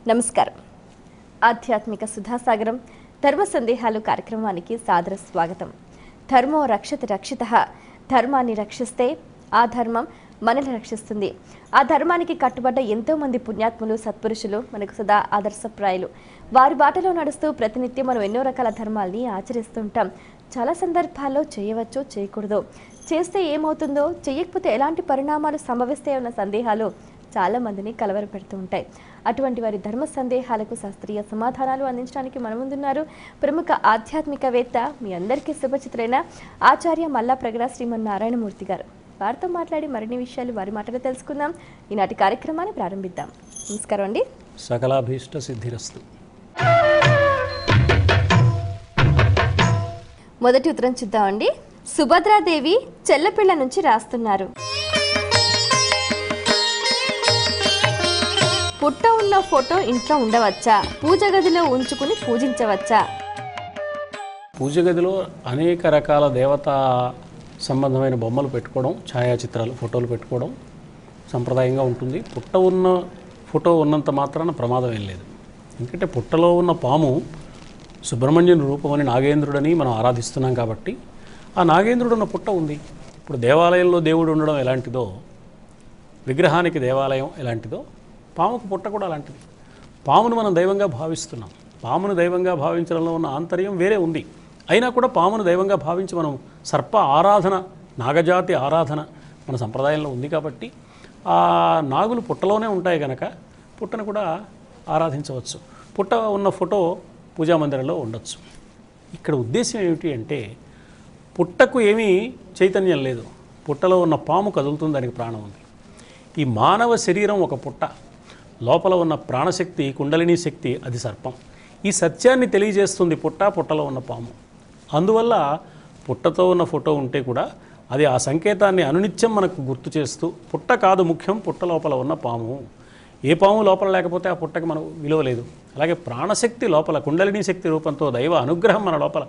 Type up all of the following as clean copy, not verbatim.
నమస్కారం. ఆధ్యాత్మిక సుధాసాగరం ధర్మ సందేహాలు కార్యక్రమానికి సాదర స్వాగతం. ధర్మో రక్షతి రక్షితః. ధర్మాన్ని రక్షిస్తే ఆ ధర్మం మనల్ని రక్షిస్తుంది. ఆ ధర్మానికి కట్టుబడ్డ ఎంతో మంది పుణ్యాత్ములు, సత్పురుషులు మనకు సదా ఆదర్శప్రాయులు. వారి బాటలో నడుస్తూ ప్రతినిత్యం మనం ఎన్నో రకాల ధర్మాల్ని ఆచరిస్తుంటాం. చాలా సందర్భాల్లో చేయవచ్చో చేయకూడదో, చేస్తే ఏమవుతుందో, చేయకపోతే ఎలాంటి పరిణామాలు సంభవిస్తాయో అన్న సందేహాలు చాలా మందిని కలవరపెడుతూ ఉంటాయి. అటువంటి వారి ధర్మ సందేహాలకు శాస్త్రీయ సమాధానాలు అందించడానికి మన ముందున్నారు ప్రముఖ ఆధ్యాత్మికవేత్త, మీ అందరికీ సుపరిచితులైన ఆచార్య మల్లా ప్రగడ శ్రీమన్నారాయణమూర్తి గారు. వారితో మాట్లాడి మరిన్ని విషయాలు వారి మాటలో తెలుసుకుందాం. ఈనాటి కార్యక్రమాన్ని ప్రారంభిద్దాం. నమస్కారం అండి. సకలాభీష్ట సిద్ధిరస్తు. మొదటి ఉత్తరం చూద్దామండి. సుభద్రాదేవి చెల్లపిళ్ళ నుంచి రాస్తున్నారు. పుట్ట ఉన్న ఫోటో ఇంట్లో ఉండవచ్చా? పూజ గదిలో ఉంచుకుని పూజించవచ్చా? పూజ గదిలో అనేక రకాల దేవతా సంబంధమైన బొమ్మలు పెట్టుకోవడం, ఛాయాచిత్రాలు, ఫోటోలు పెట్టుకోవడం సంప్రదాయంగా ఉంటుంది. పుట్ట ఉన్న ఫోటో ఉన్నంత మాత్రాన ప్రమాదం ఏం లేదు. ఎందుకంటే పుట్టలో ఉన్న పాము సుబ్రహ్మణ్యుని రూపమని, నాగేంద్రుడని మనం ఆరాధిస్తున్నాం కాబట్టి ఆ నాగేంద్రుడు ఉన్న పుట్ట ఉంది. ఇప్పుడు దేవాలయంలో దేవుడు ఉండడం ఎలాంటిదో, విగ్రహానికి దేవాలయం ఎలాంటిదో, పాముకు పుట్ట కూడా అలాంటిది. పామును మనం దైవంగా భావిస్తున్నాం. పామును దైవంగా భావించడంలో ఉన్న ఆంతర్యం వేరే ఉంది. అయినా కూడా పామును దైవంగా భావించి మనం సర్ప ఆరాధన, నాగజాతి ఆరాధన మన సంప్రదాయంలో ఉంది కాబట్టి ఆ నాగులు పుట్టలోనే ఉంటాయి కనుక పుట్టను కూడా ఆరాధించవచ్చు. పుట్ట ఉన్న ఫోటో పూజామందిరంలో ఉండొచ్చు. ఇక్కడ ఉద్దేశం ఏమిటి అంటే, పుట్టకు ఏమీ చైతన్యం లేదు, పుట్టలో ఉన్న పాము కదులుతుంది, దానికి ప్రాణం ఉంది. ఈ మానవ శరీరం ఒక పుట్ట, లోపల ఉన్న ప్రాణశక్తి, కుండలిని శక్తి, అది సర్పం. ఈ సత్యాన్ని తెలియజేస్తుంది పుట్ట, పుట్టలో ఉన్న పాము. అందువల్ల పుట్టతో ఉన్న ఫోటో ఉంటే కూడా అది ఆ సంకేతాన్ని అనునిత్యం మనకు గుర్తు చేస్తూ, పుట్ట కాదు ముఖ్యం, పుట్ట లోపల ఉన్న పాము. ఏ పాము లోపల లేకపోతే ఆ పుట్టకి మనకు విలువ లేదు. అలాగే ప్రాణశక్తి లోపల, కుండలిని శక్తి రూపంతో దైవ అనుగ్రహం మన లోపల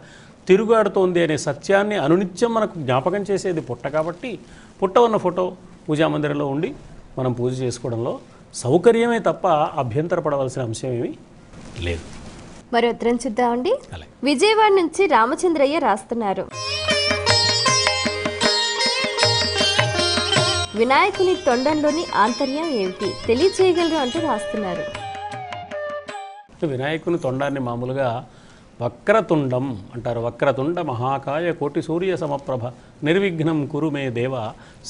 తిరుగాడుతోంది అనే సత్యాన్ని అనునిత్యం మనకు జ్ఞాపకం చేసేది పుట్ట. కాబట్టి పుట్ట ఉన్న ఫోటో పూజామందిరంలో ఉండి మనం పూజ చేసుకోవడంలో సౌకర్యమే తప్ప అభ్యంతరపడవలసిన అంశం ఏమీ లేదు. మరి ఉత్తరం చూద్దామండి. విజయవాడ నుంచి రామచంద్రయ్య రాస్తున్నారు. వినాయకుని తొండంలోని ఆంతర్యం ఏమిటి తెలియచేయగలరు అంటూ రాస్తున్నారు. వినాయకుని తొండాన్ని మామూలుగా వక్రతుండం అంటారు. వక్రతుండ మహాకాయ కోటి సూర్య సమప్రభ నిర్విఘ్నం కురు మే దేవ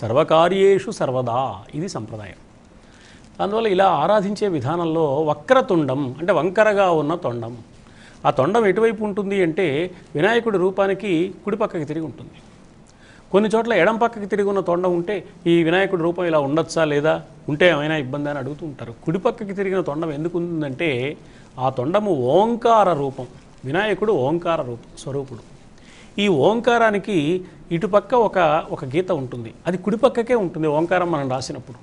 సర్వకార్యేషు సర్వదా, ఇది సంప్రదాయం. అందువల్ల ఇలా ఆరాధించే విధానంలో వక్రతుండం అంటే వంకరగా ఉన్న తొండం. ఆ తొండం ఎటువైపు ఉంటుంది అంటే వినాయకుడి రూపానికి కుడిపక్కకి తిరిగి ఉంటుంది. కొన్ని చోట్ల ఎడం పక్కకి తిరిగి ఉన్న తొండం ఉంటే ఈ వినాయకుడి రూపం ఇలా ఉండొచ్చా లేదా, ఉంటే ఏమైనా ఇబ్బంది అని అడుగుతూ ఉంటారు. కుడిపక్కకి తిరిగిన తొండం ఎందుకు ఉందంటే ఆ తొండము ఓంకార రూపం. వినాయకుడు ఓంకార స్వరూపుడు. ఈ ఓంకారానికి ఇటుపక్క ఒక గీత ఉంటుంది, అది కుడిపక్కకే ఉంటుంది ఓంకారం మనం రాసినప్పుడు.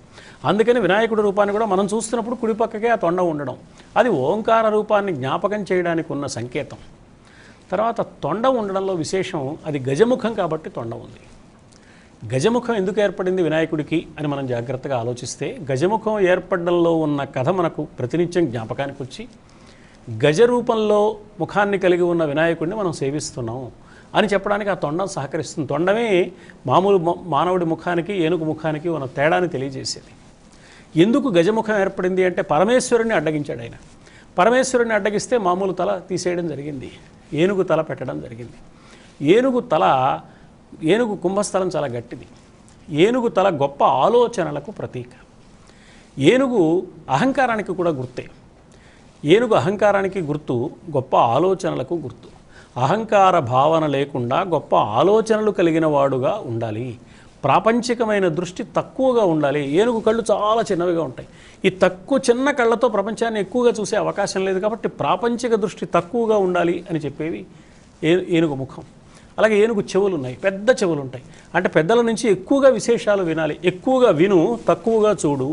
అందుకని వినాయకుడి రూపాన్ని కూడా మనం చూస్తున్నప్పుడు కుడిపక్కకే ఆ తొండం ఉండడం, అది ఓంకార రూపాన్ని జ్ఞాపకం చేయడానికి ఉన్న సంకేతం. తర్వాత తొండం ఉండడంలో విశేషం, అది గజముఖం కాబట్టి తొండం ఉంది. గజముఖం ఎందుకు ఏర్పడింది వినాయకుడికి అని మనం జాగ్రత్తగా ఆలోచిస్తే, గజముఖం ఏర్పడడంలో ఉన్న కథ మనకు ప్రతినిత్యం జ్ఞాపకానికి వచ్చి, గజ రూపంలో ముఖాన్ని కలిగి ఉన్న వినాయకుడిని మనం సేవిస్తున్నాం అని చెప్పడానికి ఆ తొండం సహకరిస్తుంది. తొండమే మామూలు మానవుడి ముఖానికి, ఏనుగు ముఖానికి ఉన్న తేడాని తెలియజేసేది. ఎందుకు గజముఖం ఏర్పడింది అంటే పరమేశ్వరుని అడ్డగించాడు ఆయన. పరమేశ్వరుని అడ్డగిస్తే మామూలు తల తీసేయడం జరిగింది, ఏనుగు తల పెట్టడం జరిగింది. ఏనుగు కుంభస్థలం చాలా గట్టిది. ఏనుగు తల గొప్ప ఆలోచనలకు ప్రతీక. ఏనుగు అహంకారానికి కూడా గుర్తే. ఏనుగు అహంకారానికి గుర్తు, గొప్ప ఆలోచనలకు గుర్తు. అహంకార భావన లేకుండా గొప్ప ఆలోచనలు కలిగిన వాడుగా ఉండాలి. ప్రాపంచికమైన దృష్టి తక్కువగా ఉండాలి. ఏనుగు కళ్ళు చాలా చిన్నవిగా ఉంటాయి. ఈ చిన్న కళ్ళతో ప్రపంచాన్ని ఎక్కువగా చూసే అవకాశం లేదు కాబట్టి ప్రాపంచిక దృష్టి తక్కువగా ఉండాలి అని చెప్పేవి ఏనుగు ముఖం. అలాగే ఏనుగు చెవులు ఉన్నాయి, పెద్ద చెవులు ఉంటాయి. అంటే పెద్దల నుంచి ఎక్కువగా విశేషాలు వినాలి, ఎక్కువగా విను, తక్కువగా చూడు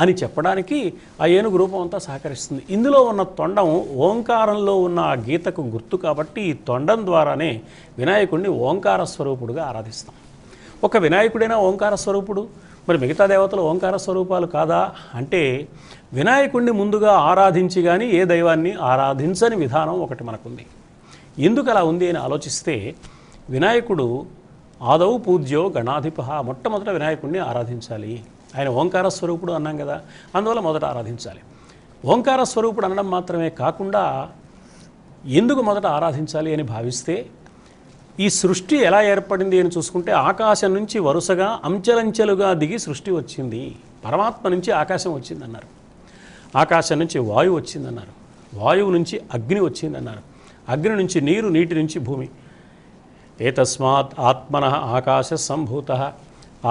అని చెప్పడానికి ఆ ఏనుగు రూపం అంతా సహకరిస్తుంది. ఇందులో ఉన్న తొండం ఓంకారంలో ఉన్న ఆ గీతకు గుర్తు కాబట్టి ఈ తొండం ద్వారానే వినాయకుడిని ఓంకార స్వరూపుడుగా ఆరాధిస్తాం. ఒక వినాయకుడైనా ఓంకార స్వరూపుడు, మరి మిగతా దేవతలు ఓంకార స్వరూపాలు కాదా అంటే వినాయకుడిని ముందుగా ఆరాధించి కానీ ఏ దైవాన్ని ఆరాధించని విధానం ఒకటి మనకుంది. ఎందుకు అలా ఉంది అని ఆలోచిస్తే వినాయకుడు ఆదౌ పూజ్యో గణాధిప, మొట్టమొదట వినాయకుడిని ఆరాధించాలి. ఆయన ఓంకార స్వరూపుడు అన్నాం కదా, అందువల్ల మొదట ఆరాధించాలి. ఓంకార స్వరూపుడు అనడం మాత్రమే కాకుండా ఎందుకు మొదట ఆరాధించాలి అని భావిస్తే ఈ సృష్టి ఎలా ఏర్పడింది అని చూసుకుంటే ఆకాశం నుంచి వరుసగా అంచెలంచెలుగా దిగి సృష్టి వచ్చింది. పరమాత్మ నుంచి ఆకాశం వచ్చిందన్నారు, ఆకాశం నుంచి వాయువు వచ్చిందన్నారు, వాయువు నుంచి అగ్ని వచ్చిందన్నారు, అగ్ని నుంచి నీరు, నీటి నుంచి భూమి. ఏతస్మాత్ ఆత్మన ఆకాశ సంభూత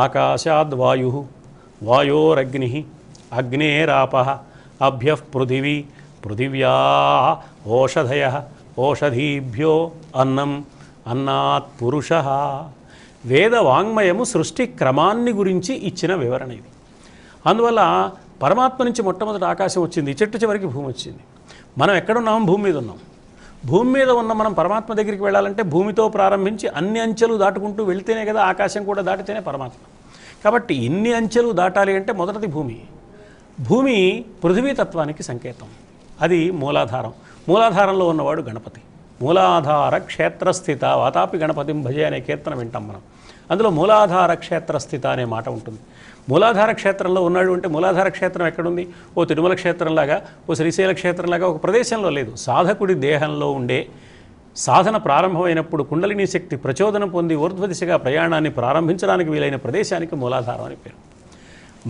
ఆకాశాద్ వాయు వాయోరగ్ని అగ్నేరాప అభ్య పృథివీ పృథివ్యా ఓషధయ ఓషధీభ్యో అన్నం అన్నాత్ పురుష. వేద వాంగ్మయము సృష్టి క్రమాన్ని గురించి ఇచ్చిన వివరణ ఇది. అందువల్ల పరమాత్మ నుంచి మొట్టమొదటి ఆకాశం వచ్చింది, చెట్టు చివరికి భూమి వచ్చింది. మనం ఎక్కడున్నాం? భూమి మీద ఉన్నాం. భూమి మీద ఉన్న మనం పరమాత్మ దగ్గరికి వెళ్ళాలంటే భూమితో ప్రారంభించి అన్ని అంచెలు దాటుకుంటూ వెళితేనే కదా, ఆకాశం కూడా దాటితేనే పరమాత్మ. కాబట్టి ఇన్ని అంచెలు దాటాలి అంటే మొదటిది భూమి. భూమి పృథివీతత్వానికి సంకేతం, అది మూలాధారం. మూలాధారంలో ఉన్నవాడు గణపతి. మూలాధార క్షేత్రస్థిత వాతాపి గణపతిం భజే అనే కీర్తన వింటాం మనం. అందులో మూలాధార క్షేత్రస్థిత అనే మాట ఉంటుంది. మూలాధార క్షేత్రంలో ఉన్నాడు అంటే మూలాధార క్షేత్రం ఎక్కడుంది? ఓ తిరుమల క్షేత్రంలాగా, ఓ శ్రీశైల క్షేత్రంలాగా ఒక ప్రదేశంలో లేదు. సాధకుడి దేహంలో ఉండే సాధన ప్రారంభమైనప్పుడు కుండలిని శక్తి ప్రచోదనం పొంది ఊర్ధ్వ దిశగా ప్రయాణాన్ని ప్రారంభించడానికి వీలైన ప్రదేశానికి మూలాధారం అని పేరు.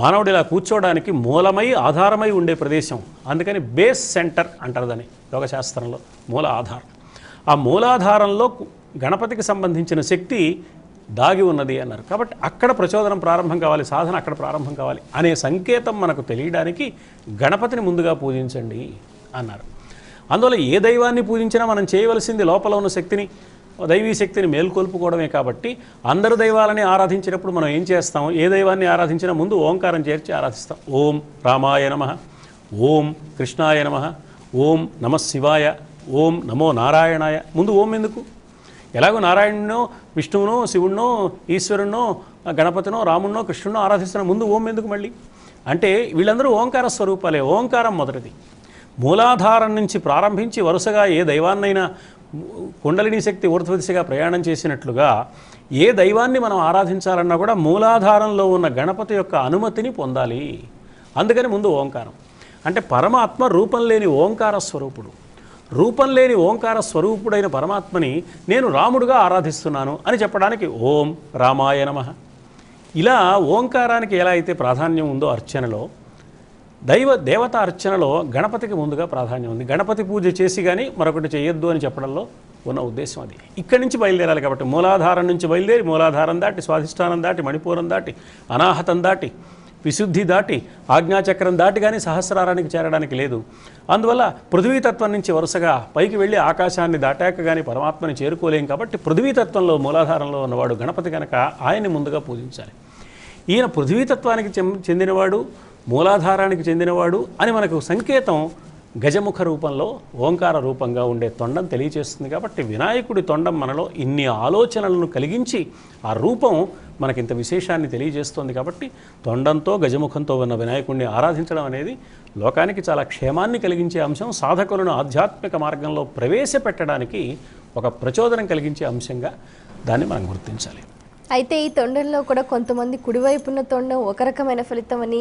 మానవుడు ఇలా కూర్చోవడానికి మూలమై ఆధారమై ఉండే ప్రదేశం, అందుకని బేస్ సెంటర్ అంటారు దాన్ని యోగశాస్త్రంలో, మూల ఆధారం. ఆ మూలాధారంలో గణపతికి సంబంధించిన శక్తి దాగి ఉన్నది అన్నారు. కాబట్టి అక్కడ ప్రచోదనం ప్రారంభం కావాలి, సాధన అక్కడ ప్రారంభం కావాలి అనే సంకేతం మనకు తెలియడానికి గణపతిని ముందుగా పూజించండి అన్నారు. అందువల్ల ఏ దైవాన్ని పూజించినా మనం చేయవలసింది లోపల ఉన్న శక్తిని, దైవీ శక్తిని మేల్కొల్పుకోవడమే. కాబట్టి అందరు దైవాలని ఆరాధించినప్పుడు మనం ఏం చేస్తాం? ఏ దైవాన్ని ఆరాధించినా ముందు ఓంకారం చేర్చి ఆరాధిస్తాం. ఓం రామాయ నమః, ఓం కృష్ణాయ నమః, ఓం నమః శివాయ, ఓం నమో నారాయణాయ. ముందు ఓం ఎందుకు? ఎలాగో నారాయణునో విష్ణువునో శివుడినో ఈశ్వరునో గణపతినో రాముడినో కృష్ణునో ఆరాధిస్తున్న ముందు ఓం ఎందుకు మళ్ళీ అంటే వీళ్ళందరూ ఓంకార స్వరూపాలే. ఓంకారం మొదటిది. మూలాధారం నుంచి ప్రారంభించి వరుసగా ఏ దైవాన్నైనా కుండలిని శక్తి ఊర్ధ్వ దిశగా ప్రయాణం చేసినట్లుగా ఏ దైవాన్ని మనం ఆరాధించాలన్నా కూడా మూలాధారంలో ఉన్న గణపతి యొక్క అనుమతిని పొందాలి. అందుకని ముందు ఓంకారం. అంటే పరమాత్మ రూపం లేని ఓంకార స్వరూపుడు. రూపం లేని ఓంకార స్వరూపుడైన పరమాత్మని నేను రాముడుగా ఆరాధిస్తున్నాను అని చెప్పడానికి ఓం రామాయ నమః. ఇలా ఓంకారానికి ఎలా అయితే ప్రాధాన్యం ఉందో అర్చనలో, దేవత అర్చనలో గణపతికి ముందుగా ప్రాధాన్యం ఉంది. గణపతి పూజ చేసి కానీ మరొకటి చేయొద్దు అని చెప్పడంలో ఉన్న ఉద్దేశం అది. ఇక్కడి నుంచి బయలుదేరాలి. కాబట్టి మూలాధారం నుంచి బయలుదేరి మూలాధారం దాటి స్వాధిష్టానం దాటి మణిపూరం దాటి అనాహతం దాటి విశుద్ధి దాటి ఆజ్ఞాచక్రం దాటి కానీ సహస్రారానికి చేరడానికి లేదు. అందువల్ల పృథ్వీతత్వం నుంచి వరుసగా పైకి వెళ్ళి ఆకాశాన్ని దాటాక కానీ పరమాత్మని చేరుకోలేం. కాబట్టి పృథ్వీతత్వంలో మూలాధారంలో ఉన్నవాడు గణపతి కనుక ఆయన్ని ముందుగా పూజించాలి. ఈయన పృథ్వీతత్వానికి చెందినవాడు, మూలాధారానికి చెందినవాడు అని మనకు సంకేతం గజముఖ రూపంలో ఓంకార రూపంగా ఉండే తొండం తెలియచేస్తుంది. కాబట్టి వినాయకుడి తొండం మనలో ఇన్ని ఆలోచనలను కలిగించి ఆ రూపం మనకింత విశేషాన్ని తెలియజేస్తుంది. కాబట్టి తొండంతో గజముఖంతో ఉన్న వినాయకుడిని ఆరాధించడం అనేది లోకానికి చాలా క్షేమాన్ని కలిగించే అంశం. సాధకులను ఆధ్యాత్మిక మార్గంలో ప్రవేశపెట్టడానికి ఒక ప్రచోదనం కలిగించే అంశంగా దాన్ని మనం గుర్తించాలి. అయితే ఈ తొండంలో కూడా కొంతమంది కుడివైపున్న తొండం ఒక రకమైన ఫలితం అని,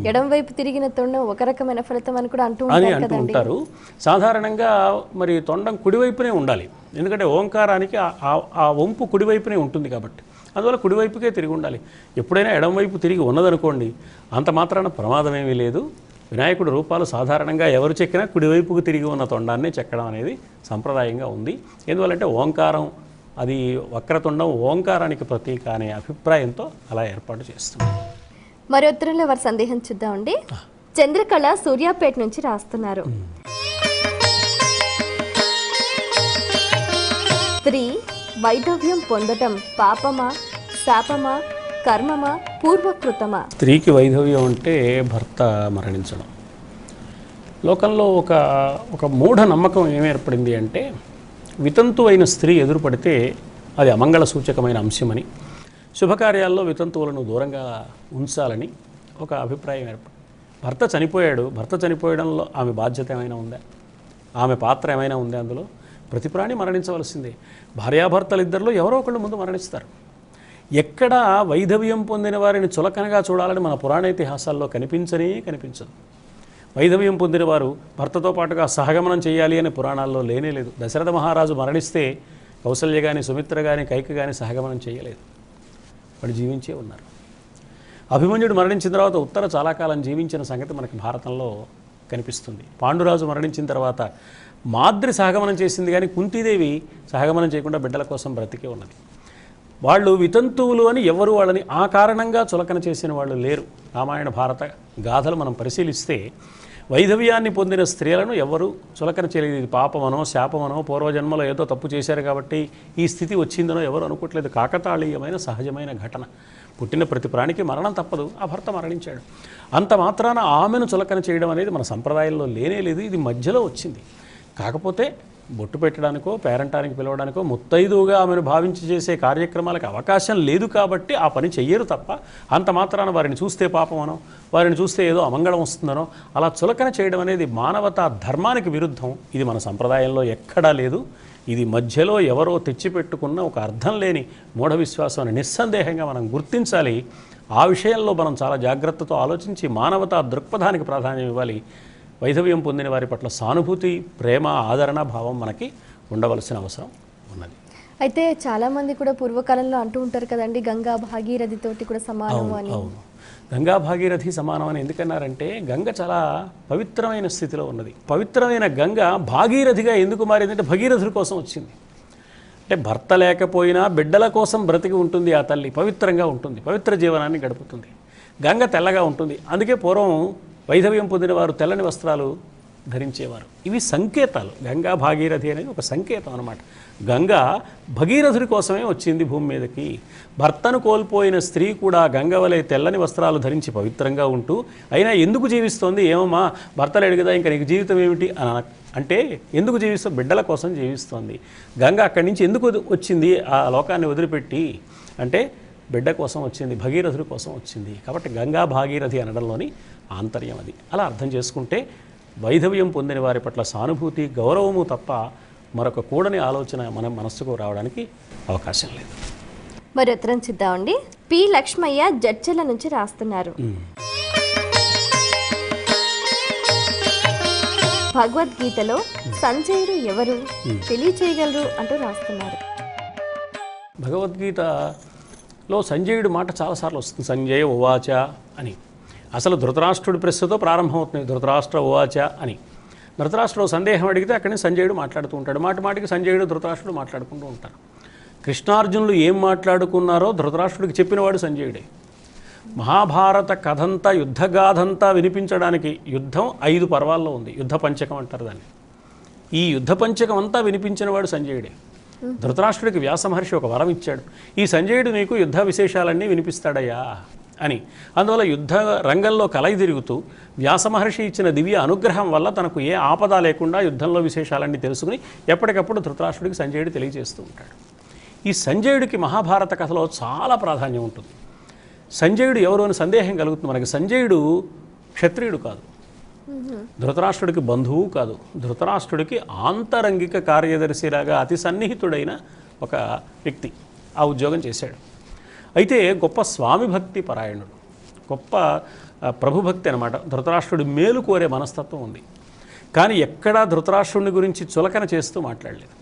ఎడం వైపు తిరిగిన తొండం ఒక రకమైన ఫలితం అని కూడా అంటూ ఉంటారు. సాధారణంగా మరి తొండం కుడివైపునే ఉండాలి. ఎందుకంటే ఓంకారానికి ఆ వంపు కుడివైపునే ఉంటుంది కాబట్టి అందువల్ల కుడివైపుకే తిరిగి ఉండాలి. ఎప్పుడైనా ఎడం వైపు తిరిగి ఉన్నదనుకోండి, అంత మాత్రాన ప్రమాదం ఏమీ లేదు. వినాయకుడి రూపాలు సాధారణంగా ఎవరు చెక్కినా కుడివైపుకు తిరిగి ఉన్న తొండాన్ని చెక్కడం అనేది సంప్రదాయంగా ఉంది. ఎందువల్లంటే ఓంకారం అది వక్రతుండం ఓంకారానికి ప్రతీక అనే అభిప్రాయంతో అలా ఏర్పాటు చేస్తుంది. మరి ఉత్తరంలో వారి సందేహం చూద్దామండి. చంద్రకళ సూర్యాపేట నుంచి రాస్తున్నారు. స్త్రీ వైధవ్యం పొందటం పాపమా, శాపమా, కర్మమా, పూర్వకృతమా? స్త్రీకి వైధవ్యం అంటే భర్త మరణించడం. లోకంలో ఒక మూఢ నమ్మకం ఏమి ఏర్పడింది అంటే వితంతు అయిన స్త్రీ ఎదురుపడితే అది అమంగళ సూచకమైన అంశమని, శుభకార్యాల్లో వితంతువులను దూరంగా ఉంచాలని ఒక అభిప్రాయం ఏర్పడింది. భర్త చనిపోయాడు, భర్త చనిపోయడంలో ఆమె బాధ్యత ఏమైనా ఉందా, ఆమె పాత్ర ఏమైనా ఉందా? అందులో ప్రతి ప్రాణి మరణించవలసిందే. భార్యాభర్తలు ఇద్దరిలో ఎవరో ఒకళ్ళు ముందు మరణిస్తారు. ఎక్కడ వైధవ్యం పొందిన వారిని చులకనగా చూడాలని మన పురాణ ఇతిహాసాల్లో కనిపించదు. వైధవ్యం పొందిన వారు భర్తతో పాటుగా సహగమనం చేయాలి అని పురాణాల్లో లేనే లేదు. దశరథ మహారాజు మరణిస్తే కౌసల్య కానీ, సుమిత్ర కానీ, కైక కానీ సహగమనం చేయలేదు, వాడు జీవించే ఉన్నారు. అభిమన్యుడు మరణించిన తర్వాత ఉత్తర చాలా కాలం జీవించిన సంగతి మనకి భారతంలో కనిపిస్తుంది. పాండురాజు మరణించిన తర్వాత మాద్రి సహగమనం చేసింది, కానీ కుంతీదేవి సహగమనం చేయకుండా బిడ్డల కోసం బ్రతికే ఉన్నది. వాళ్ళు వితంతువులు అని ఎవరు వాళ్ళని ఆ కారణంగా చులకన చేసిన వాళ్ళు లేరు. రామాయణ భారత గాథలు మనం పరిశీలిస్తే వైధవ్యాన్ని పొందిన స్త్రీలను ఎవరు చులకన చేయలేదు. ఇది పాపమనో శాపమనో పూర్వజన్మలో ఏదో తప్పు చేశారు కాబట్టి ఈ స్థితి వచ్చిందనో ఎవరు అనుకోవట్లేదు. కాకతాళీయమైన సహజమైన ఘటన. పుట్టిన ప్రతి ప్రాణికి మరణం తప్పదు. ఆ భర్త మరణించాడు, అంత మాత్రాన ఆమెను చులకన చేయడం అనేది మన సంప్రదాయంలో లేనే లేదు. ఇది మధ్యలో వచ్చింది. కాకపోతే బొట్టు పెట్టడానికో పేరంటానికి పిలవడానికో ముత్తైదువుగా ఆమెను భావించి చేసే కార్యక్రమాలకు అవకాశం లేదు కాబట్టి ఆ పని చెయ్యరు తప్ప, అంత మాత్రాన వారిని చూస్తే పాపమనో, వారిని చూస్తే ఏదో అమంగళం వస్తుందనో అలా చులకన చేయడం అనేది మానవతా ధర్మానికి విరుద్ధం. ఇది మన సంప్రదాయంలో ఎక్కడా లేదు. ఇది మధ్యలో ఎవరో తెచ్చిపెట్టుకున్న ఒక అర్థం లేని మూఢ విశ్వాసం అని నిస్సందేహంగా మనం గుర్తించాలి. ఆ విషయంలో మనం చాలా జాగ్రత్తతో ఆలోచించి మానవతా దృక్పథానికి ప్రాధాన్యం ఇవ్వాలి. వైధవ్యం పొందిన వారి పట్ల సానుభూతి, ప్రేమ, ఆదరణ భావం మనకి ఉండవలసిన అవసరం ఉన్నది. అయితే చాలామంది కూడా పూర్వకాలంలో అంటూ ఉంటారు కదండి, గంగా భాగీరథితోటి కూడా సమానం అని. అవును, గంగా భాగీరథి సమానం అని ఎందుకన్నారంటే గంగ చాలా పవిత్రమైన స్థితిలో ఉన్నది. పవిత్రమైన గంగ భాగీరథిగా ఎందుకు మారిందంటే భగీరథుడి కోసం వచ్చింది. అంటే భర్త లేకపోయినా బిడ్డల కోసం బ్రతికి ఉంటుంది ఆ తల్లి, పవిత్రంగా ఉంటుంది, పవిత్ర జీవనాన్ని గడుపుతుంది. గంగ తెల్లగా ఉంటుంది. అందుకే పూర్వం వైధవ్యం పొందిన వారు తెల్లని వస్త్రాలు ధరించేవారు. ఇవి సంకేతాలు. గంగా భాగీరథి అనేది ఒక సంకేతం అన్నమాట. గంగ భగీరథుడి కోసమే వచ్చింది భూమి మీదకి. భర్తను కోల్పోయిన స్త్రీ కూడా గంగ వలె తెల్లని వస్త్రాలు ధరించి పవిత్రంగా ఉంటూ అయినా ఎందుకు జీవిస్తోంది? ఏమమ్మా భర్త లేడు కదా, ఇంకా నీకు జీవితం ఏమిటి అని అంటే ఎందుకు జీవిస్తూ? బిడ్డల కోసం జీవిస్తోంది. గంగ అక్కడి నుంచి ఎందుకు వచ్చింది ఆ లోకాన్ని వదిలిపెట్టి అంటే బిడ్డ కోసం వచ్చింది, భగీరథుడి కోసం వచ్చింది. కాబట్టి గంగా భాగీరథి అనడంలోని ఆంతర్యం అది. అలా అర్థం చేసుకుంటే వైధవ్యం పొందిన వారి పట్ల సానుభూతి, గౌరవము తప్ప మరొక కూడని ఆలోచన మన మనస్సుకు రావడానికి అవకాశం లేదు. మరి ఉత్తరం చూద్దామండి. పి లక్ష్మయ్య జడ్చల నుంచి రాస్తున్నారు. భగవద్గీతలో సంజయుడు ఎవరు తెలియచేయగలరు అంటూ రాస్తున్నారు. భగవద్గీతలో సంజయుడు మాట చాలాసార్లు వస్తుంది. సంజయ ఉవాచ అని. అసలు ధృతరాష్ట్రుడి ప్రశ్నతో ప్రారంభమవుతుంది, ధృతరాష్ట్ర ఉవాచ అని. ధృతరాష్ట్రుడు సందేహం అడిగితే అక్కడి నుంచి సంజయుడు మాట్లాడుతూ ఉంటాడు. మాటికి సంజయుడు ధృతరాష్ట్రుడు మాట్లాడుకుంటూ ఉంటారు. కృష్ణార్జునులు ఏం మాట్లాడుకున్నారో ధృతరాష్ట్రుడికి చెప్పినవాడు సంజయుడే. మహాభారత కథంతా, యుద్ధగాథంతా వినిపించడానికి యుద్ధం 5 పర్వాల్లో ఉంది. యుద్ధ పంచకం అంటారు దాన్ని. ఈ యుద్ధ పంచకం అంతా వినిపించినవాడు సంజయుడే. ధృతరాష్ట్రుడికి వ్యాస మహర్షి ఒక వరం ఇచ్చాడు, ఈ సంజయుడు నీకు యుద్ధ విశేషాలన్నీ వినిపిస్తాడయ్యా అని. అందువల్ల యుద్ధ రంగంలో కలయి తిరుగుతూ వ్యాస మహర్షి ఇచ్చిన దివ్య అనుగ్రహం వల్ల తనకు ఏ ఆపద లేకుండా యుద్ధంలో విశేషాలన్నీ తెలుసుకుని ఎప్పటికప్పుడు ధృతరాష్ట్రుడికి సంజయుడు తెలియజేస్తూ ఉంటాడు. ఈ సంజయుడికి మహాభారత కథలో చాలా ప్రాధాన్యం ఉంటుంది. సంజయుడు ఎవరు అని సందేహం కలుగుతుంది మనకి. సంజయుడు క్షత్రియుడు కాదు, ధృతరాష్ట్రుడికి బంధువు కాదు, ధృతరాష్ట్రుడికి ఆంతరంగిక కార్యదర్శిలాగా అతి సన్నిహితుడైన ఒక వ్యక్తి ఆ ఉద్యోగం చేశాడు. అయితే గొప్ప స్వామి భక్తి పరాయణుడు, గొప్ప ప్రభుభక్తి అనమాట. ధృతరాష్ట్రుడి మేలు కోరే మనస్తత్వం ఉంది. కానీ ఎక్కడా ధృతరాష్ట్రుడిని గురించి చులకన చేస్తూ మాట్లాడలేదు.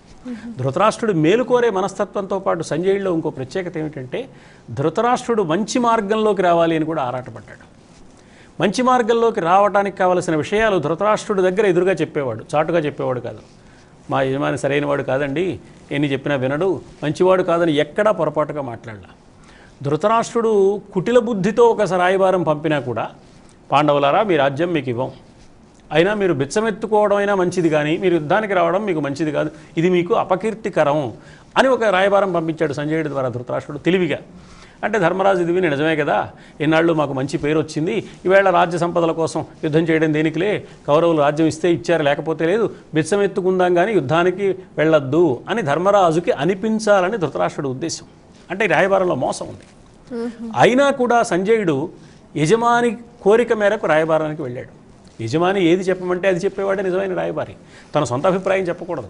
ధృతరాష్ట్రుడు మేలు కోరే మనస్తత్వంతో పాటు సంజయుడిలో ఇంకో ప్రత్యేకత ఏమిటంటే ధృతరాష్ట్రుడు మంచి మార్గంలోకి రావాలి అని కూడా ఆరాటపడ్డాడు. మంచి మార్గంలోకి రావడానికి కావలసిన విషయాలు ధృతరాష్ట్రుడి దగ్గర ఎదురుగా చెప్పేవాడు, చాటుగా చెప్పేవాడు కాదు. మా యజమాని సరైనవాడు కాదండి, ఎన్ని చెప్పినా వినడు, మంచివాడు కాదని ఎక్కడా పొరపాటుగా మాట్లాడలా. ధృతరాష్ట్రుడు కుటిల బుద్ధితో ఒక రాయబారం పంపినా కూడా పాండవులారా మీ రాజ్యం మీకు ఇవ్వం, అయినా మీరు బిచ్చమెత్తుకోవడం అయినా మంచిది కానీ మీరు యుద్ధానికి రావడం మీకు మంచిది కాదు, ఇది మీకు అపకీర్తికరం అని ఒక రాయబారం పంపించాడు సంజయుడి ద్వారా ధృతరాష్ట్రుడు తెలివిగా. అంటే ధర్మరాజు ఇది విని నిజమే కదా, ఎన్నాళ్ళు మాకు మంచి పేరు వచ్చింది, ఈవేళ రాజ్య సంపదల కోసం యుద్ధం చేయడం దేనికిలే, కౌరవులు రాజ్యం ఇస్తే ఇచ్చారు లేకపోతే లేదు, బిచ్చమెత్తుకుందాం కానీ యుద్ధానికి వెళ్ళొద్దు అని ధర్మరాజుకి అనిపించాలని ధృతరాష్ట్రుడి ఉద్దేశం. అంటే ఈ రాయబారంలో మోసం ఉంది. అయినా కూడా సంజయుడు యజమాని కోరిక మేరకు రాయబారానికి వెళ్ళాడు. యజమాని ఏది చెప్పమంటే అది చెప్పేవాడే నిజమైన రాయబారి, తన సొంత అభిప్రాయం చెప్పకూడదు.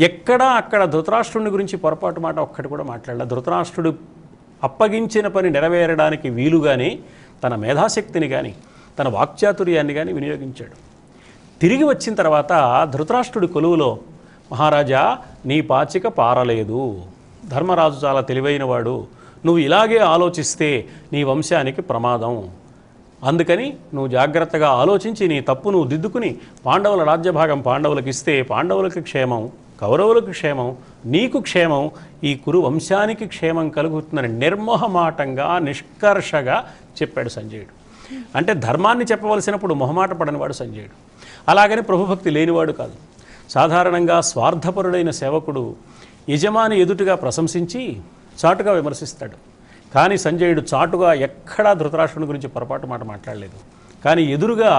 ఎక్కడా అక్కడ ధృతరాష్ట్రుని గురించి పొరపాటు మాట ఒక్కటి కూడా మాట్లాడలేదు. ధృతరాష్ట్రుడు అప్పగించిన పని నెరవేరడానికి వీలుగానే తన మేధాశక్తిని కానీ తన వాక్చాతుర్యాన్ని కానీ వినియోగించాడు. తిరిగి వచ్చిన తర్వాత ధృతరాష్ట్రుడి కొలువులో, మహారాజా నీ పాచిక పారలేదు, ధర్మరాజు చాలా తెలివైనవాడు, నువ్వు ఇలాగే ఆలోచిస్తే నీ వంశానికి ప్రమాదం, అందుకని నువ్వు జాగ్రత్తగా ఆలోచించి నీ తప్పు నువ్వు దిద్దుకుని పాండవుల రాజ్యభాగం పాండవులకు ఇస్తే పాండవులకి క్షేమం, కౌరవులకు క్షేమం, నీకు క్షేమం, ఈ కురు వంశానికి క్షేమం కలుగుతుందని నిర్మోహమాటంగా నిష్కర్షగా చెప్పాడు సంజయుడు. అంటే ధర్మాన్ని చెప్పవలసినప్పుడు మొహమాట పడనివాడు సంజయుడు. అలాగని ప్రభుభక్తి లేనివాడు కాదు. సాధారణంగా స్వార్థపరుడైన సేవకుడు యజమాని ఎదుటిగా ప్రశంసించి చాటుగా విమర్శిస్తాడు. కానీ సంజయుడు చాటుగా ఎక్కడా ధృతరాష్ట్రుని గురించి పొరపాటు మాట మాట్లాడలేదు. కానీ ఎదురుగా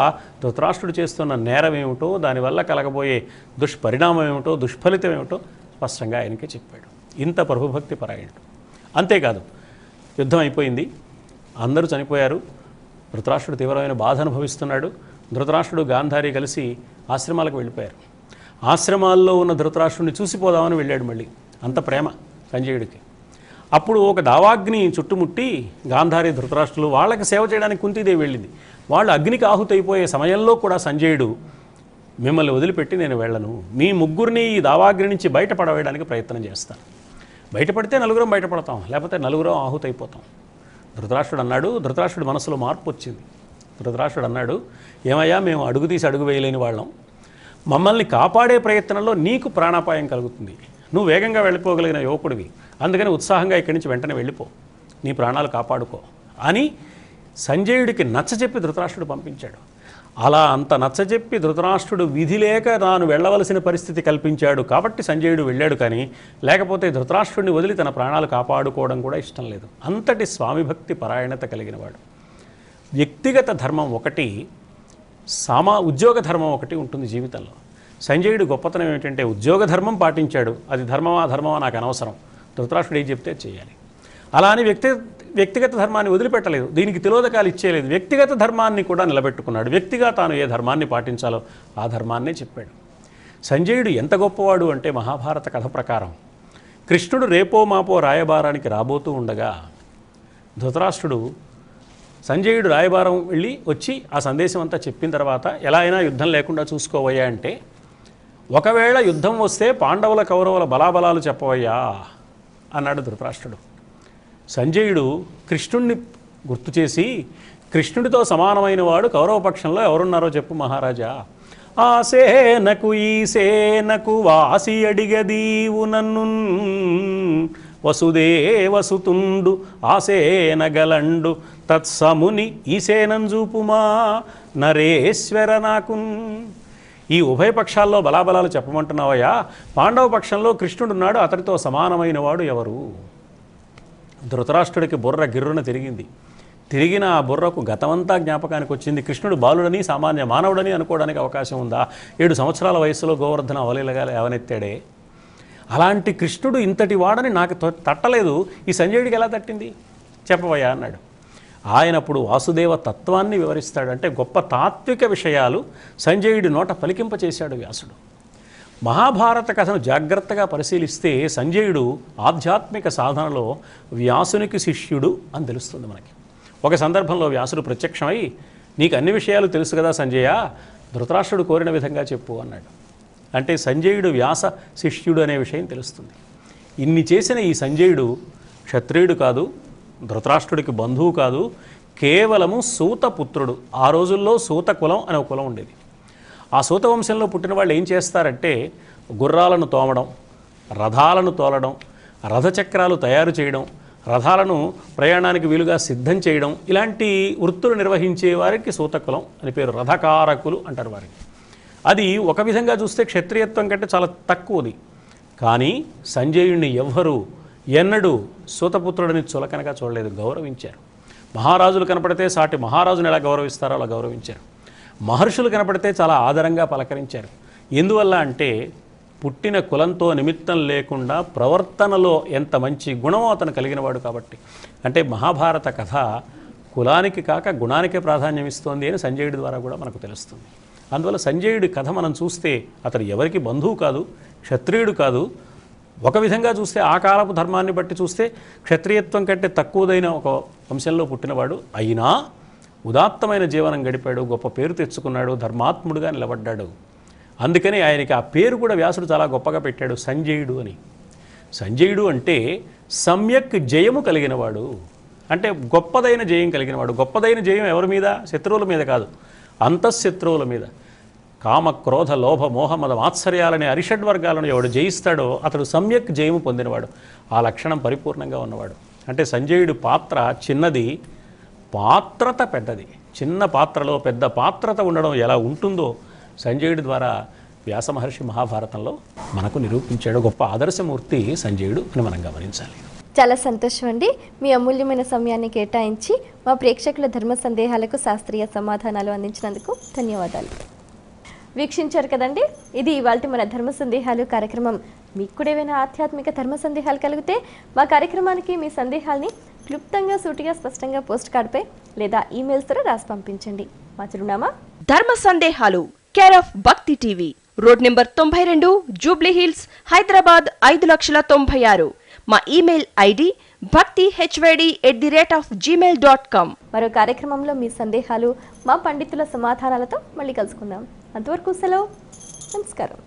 ధృతరాష్ట్రుడు చేస్తున్న నేరం ఏమిటో, దానివల్ల కలగబోయే దుష్పరిణామం ఏమిటో, దుష్ఫలితం ఏమిటో స్పష్టంగా ఆయనకే చెప్పాడు. ఇంత ప్రభుభక్తి పరాయణుడు. అంతేకాదు, యుద్ధం అయిపోయింది, అందరూ చనిపోయారు, ధృతరాష్ట్రుడు తీవ్రమైన బాధ అనుభవిస్తున్నాడు. ధృతరాష్ట్రుడు గాంధారి కలిసి ఆశ్రమాలకు వెళ్ళిపోయారు. ఆశ్రమాల్లో ఉన్న ధృతరాష్ట్రుడిని చూసిపోదామని వెళ్ళాడు. మళ్ళీ అంత ప్రేమ సంజయుడికి. అప్పుడు ఒక దావాగ్ని చుట్టుముట్టి గాంధారి ధృతరాష్ట్రులు వాళ్ళకి సేవ చేయడానికి కుంతీదేవి వెళ్ళింది. వాళ్ళు అగ్నికి ఆహుతైపోయే సమయంలో కూడా సంజయుడు, మిమ్మల్ని వదిలిపెట్టి నేను వెళ్ళను, మీ ముగ్గురిని ఈ దావాగ్ని నుంచి బయటపడవేయడానికి ప్రయత్నం చేస్తాను, బయటపడితే నలుగురం బయటపడతాం, లేకపోతే నలుగురం ఆహుతైపోతాం. ధృతరాష్ట్రుడు అన్నాడు. ధృతరాష్ట్రుడి మనసులో మార్పు వచ్చింది. ధృతరాష్ట్రుడు అన్నాడు, ఏమయ్యా, మేము అడుగు తీసి అడుగు వేయలేని వాళ్ళం, మమ్మల్ని కాపాడే ప్రయత్నంలో నీకు ప్రాణాపాయం కలుగుతుంది, నువ్వు వేగంగా వెళ్ళిపోగలిగిన యువకుడివి, అందుకని ఉత్సాహంగా ఇక్కడి నుంచి వెంటనే వెళ్ళిపో, నీ ప్రాణాలు కాపాడుకో అని సంజయుడికి నచ్చజెప్పి ధృతరాష్ట్రుడు పంపించాడు. అలా అంత నచ్చజెప్పి ధృతరాష్ట్రుడు విధి లేక తాను వెళ్ళవలసిన పరిస్థితి కల్పించాడు కాబట్టి సంజయుడు వెళ్ళాడు. కానీ లేకపోతే ధృతరాష్ట్రుడిని వదిలి తన ప్రాణాలు కాపాడుకోవడం కూడా ఇష్టం లేదు. అంతటి స్వామిభక్తి పరాయణత కలిగినవాడు. వ్యక్తిగత ధర్మం ఒకటి, ఉద్యోగ ధర్మం ఒకటి ఉంటుంది జీవితంలో. సంజయుడు గొప్పతనం ఏమిటంటే ఉద్యోగ ధర్మం పాటించాడు. అది ధర్మమా ధర్మమా నాకు అనవసరం, ధృతరాష్ట్రుడు ఏం చెప్తే చేయాలి. అలా అని వ్యక్తిగత ధర్మాన్ని వదిలిపెట్టలేదు, దీనికి తిలోదకాలు ఇచ్చేయలేదు. వ్యక్తిగత ధర్మాన్ని కూడా నిలబెట్టుకున్నాడు. వ్యక్తిగా తాను ఏ ధర్మాన్ని పాటించాలో ఆ ధర్మాన్నే చెప్పాడు. సంజయుడు ఎంత గొప్పవాడు అంటే మహాభారత కథ ప్రకారం కృష్ణుడు రేపో మాపో రాయబారానికి రాబోతూ ఉండగా ధృతరాష్ట్రుడు సంజయుడు రాయబారం వెళ్ళి వచ్చి ఆ సందేశం అంతా చెప్పిన తర్వాత ఎలా అయినా యుద్ధం లేకుండా చూసుకోవయ్యా అంటే, ఒకవేళ యుద్ధం వస్తే పాండవుల కౌరవుల బలాబలాలు చెప్పవయ్యా అన్నాడు ధృతరాష్ట్రుడు. సంజయుడు కృష్ణుణ్ణి గుర్తు చేసి, కృష్ణుడితో సమానమైన వాడు కౌరవపక్షంలో ఎవరున్నారో చెప్పు మహారాజా, ఆ సేనకు ఈ సేనకు వాసి అడిగదీవు నన్ను, వసుదేవసుతుండు ఆసేనగలండు తత్సముని ఈ సేనంజూపుమా నరేశ్వర నాకు. ఈ ఉభయ పక్షాల్లో బలాబలాలు చెప్పమంటున్నావయ్యా, పాండవ పక్షంలో కృష్ణుడున్నాడు, అతడితో సమానమైన వాడు ఎవరు? ధృతరాష్ట్రుడికి బుర్ర గిర్రున తిరిగింది. తిరిగిన ఆ బుర్రకు గతమంతా జ్ఞాపకానికి వచ్చింది. కృష్ణుడు బాలుడని సామాన్య మానవుడని అనుకోవడానికి అవకాశం ఉందా? 7 సంవత్సరాల వయసులో గోవర్ధన అవలీలగా లేవనెత్తాడే. అలాంటి కృష్ణుడు ఇంతటి వాడని నాకు తట్టలేదు, ఈ సంజయుడికి ఎలా తట్టింది చెప్పవయ్యా అన్నాడు. ఆయన అప్పుడు వాసుదేవ తత్వాన్ని వివరిస్తాడు. అంటే గొప్ప తాత్విక విషయాలు సంజయుడి నోట పలికింపచేశాడు వ్యాసుడు. మహాభారత కథను జాగ్రత్తగా పరిశీలిస్తే సంజయుడు ఆధ్యాత్మిక సాధనలో వ్యాసునికి శిష్యుడు అని తెలుస్తుంది మనకి. ఒక సందర్భంలో వ్యాసుడు ప్రత్యక్షమై, నీకు అన్ని విషయాలు తెలుసు కదా సంజయ, ధృతరాష్ట్రుడు కోరిన విధంగా చెప్పు అన్నాడు. అంటే సంజయుడు వ్యాస శిష్యుడు అనే విషయం తెలుస్తుంది. ఇన్ని చేసిన ఈ సంజయుడు క్షత్రియుడు కాదు, ధృతరాష్ట్రుడికి బంధువు కాదు, కేవలము సూతపుత్రుడు. ఆ రోజుల్లో సూత కులం అనే ఒక కులం ఉండేది. ఆ సూత వంశంలో పుట్టిన వాళ్ళు ఏం చేస్తారంటే గుర్రాలను తోమడం, రథాలను తోలడం, రథచక్రాలు తయారు చేయడం, రథాలను ప్రయాణానికి వీలుగా సిద్ధం చేయడం, ఇలాంటి వృత్తులు నిర్వహించే వారికి సూతకులం అని పేరు. రథకారకులు అంటారు వారికి. అది ఒక విధంగా చూస్తే క్షత్రియత్వం కంటే చాలా తక్కువది. కానీ సంజయుడిని ఎవ్వరూ ఎన్నడూ సూతపుత్రుడిని చులకనగా చూడలేదు, గౌరవించారు. మహారాజులు కనపడితే సాటి మహారాజుని ఎలా గౌరవిస్తారో అలా గౌరవించారు. మహర్షులు కనపడితే చాలా ఆదరంగా పలకరించారు. ఎందువల్ల అంటే పుట్టిన కులంతో నిమిత్తం లేకుండా ప్రవర్తనలో ఎంత మంచి గుణమో అతను కలిగినవాడు కాబట్టి. అంటే మహాభారత కథ కులానికి కాక గుణానికే ప్రాధాన్యం ఇస్తోంది అని సంజయుడి ద్వారా కూడా మనకు తెలుస్తుంది. అందువల్ల సంజయుడి కథ మనం చూస్తే అతడు ఎవరికి బంధువు కాదు, క్షత్రియుడు కాదు. ఒక విధంగా చూస్తే ఆ కాలపు ధర్మాన్ని బట్టి చూస్తే క్షత్రియత్వం కంటే తక్కువదైన ఒక వంశంలో పుట్టినవాడు అయినా ఉదాత్తమైన జీవనం గడిపాడు, గొప్ప పేరు తెచ్చుకున్నాడు, ధర్మాత్ముడుగా నిలబడ్డాడు. అందుకని ఆయనకి ఆ పేరు కూడా వ్యాసుడు చాలా గొప్పగా పెట్టాడు, సంజయుడు అని. సంజయుడు అంటే సమ్యక్ జయము కలిగినవాడు, అంటే గొప్పదైన జయం కలిగినవాడు. గొప్పదైన జయం ఎవరి మీద? శత్రువుల మీద కాదు, అంతఃశత్రువుల మీద. కామ క్రోధ లోభ మోహ మద మాత్సర్యాలనే అరిషడ్వర్గాలను ఎవడు జయిస్తాడో అతడు సమ్యక్ జయము పొందినవాడు. ఆ లక్షణం పరిపూర్ణంగా ఉన్నవాడు. అంటే సంజయుడి పాత్ర చిన్నది, పాత్రత పెద్దది. చిన్న పాత్రలో పెద్ద పాత్రత ఉండడం ఎలా ఉంటుందో సంజయుడి ద్వారా వ్యాస మహర్షి మహాభారతంలో మనకు నిరూపించాడు. గొప్ప ఆదర్శమూర్తి సంజయుడు అని మనం గమనించాలి. చాలా సంతోషం అండి. మీ అమూల్యమైన సమయాన్ని కేటాయించి మా ప్రేక్షకుల ధర్మ సందేహాలకు శాస్త్రీయ సమాధానాలు అందించినందుకు ధన్యవాదాలు. వీక్షించారు కదండి, ఇది ఇవాల్టి మన ధర్మ సందేహాలు కార్యక్రమం. మీకు కూడా ఏవైనా ఆధ్యాత్మిక ధర్మ సందేహాలు కలిగితే మా కార్యక్రమానికి మీ సందేహాల్ని క్లుప్తంగా, సూటిగా, స్పష్టంగా పోస్ట్ కార్డ్పై లేదా ఈమెయిల్స్ ద్వారా రాసి పంపించండి. మా చిరునామా ధర్మ సందేహాలు, కేర్ ఆఫ్ భక్తి TV, road number 92, Jubilee hills, Hyderabad 5,96,000. మా ఈమెయిల్ ఐడి bhaktihyd@gmail.com. మరో కార్యక్రమంలో మీ సందేహాలు మా పండితుల సమాధానాలతో మళ్ళీ కలుసుకుందాం. అంతవరకు సెలవు. నమస్కారం.